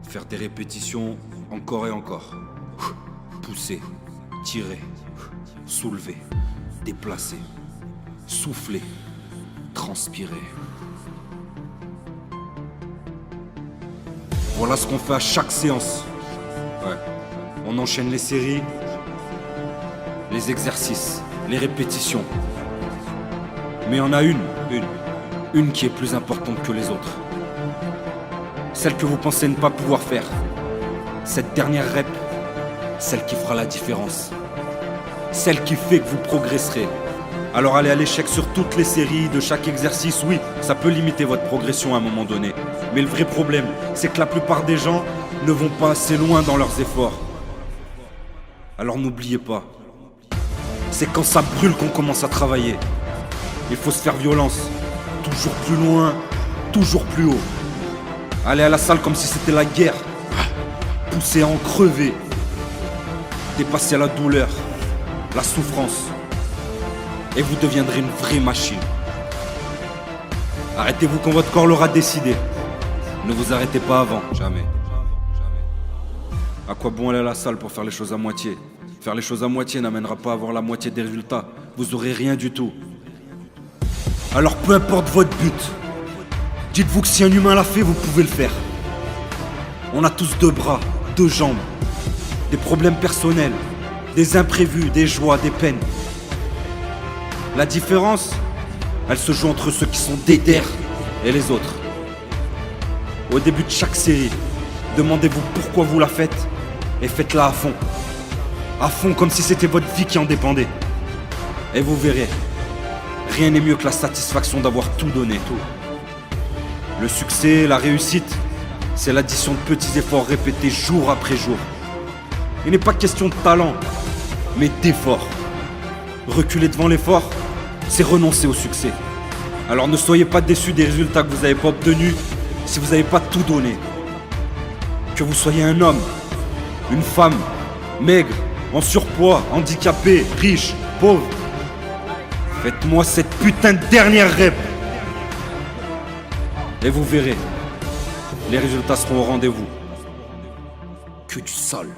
Faire des répétitions encore et encore. Pousser, tirer, soulever, déplacer, souffler, transpirer. Voilà ce qu'on fait à chaque séance. Ouais. On enchaîne les séries, les exercices, les répétitions. Mais il y en a une qui est plus importante que les autres. Celle que vous pensez ne pas pouvoir faire. Cette dernière rep, celle qui fera la différence. Celle qui fait que vous progresserez. Alors aller à l'échec sur toutes les séries de chaque exercice, oui, ça peut limiter votre progression à un moment donné. Mais le vrai problème, c'est que la plupart des gens ne vont pas assez loin dans leurs efforts. Alors n'oubliez pas, c'est quand ça brûle qu'on commence à travailler. Il faut se faire violence, toujours plus loin, toujours plus haut. Aller à la salle comme si c'était la guerre, pousser à en crever, dépasser la douleur, la souffrance, et vous deviendrez une vraie machine. Arrêtez-vous quand votre corps l'aura décidé. Ne vous arrêtez pas avant, jamais. À quoi bon aller à la salle pour faire les choses à moitié? Faire les choses à moitié n'amènera pas à avoir la moitié des résultats. Vous aurez rien du tout. Alors peu importe votre but, dites-vous que si un humain l'a fait, vous pouvez le faire. On a tous deux bras, deux jambes, des problèmes personnels, des imprévus, des joies, des peines. La différence, elle se joue entre ceux qui sont déter et les autres. Au début de chaque série, demandez-vous pourquoi vous la faites et faites-la à fond. À fond, comme si c'était votre vie qui en dépendait. Et vous verrez, rien n'est mieux que la satisfaction d'avoir tout donné. Le succès, la réussite, c'est l'addition de petits efforts répétés jour après jour. Il n'est pas question de talent, mais d'effort. Reculer devant l'effort, c'est renoncer au succès. Alors ne soyez pas déçus des résultats que vous n'avez pas obtenus si vous n'avez pas tout donné. Que vous soyez un homme, une femme, maigre, en surpoids, handicapé, riche, pauvre. Faites-moi cette putain de dernière rep. Et vous verrez, les résultats seront au rendez-vous. Que du sale.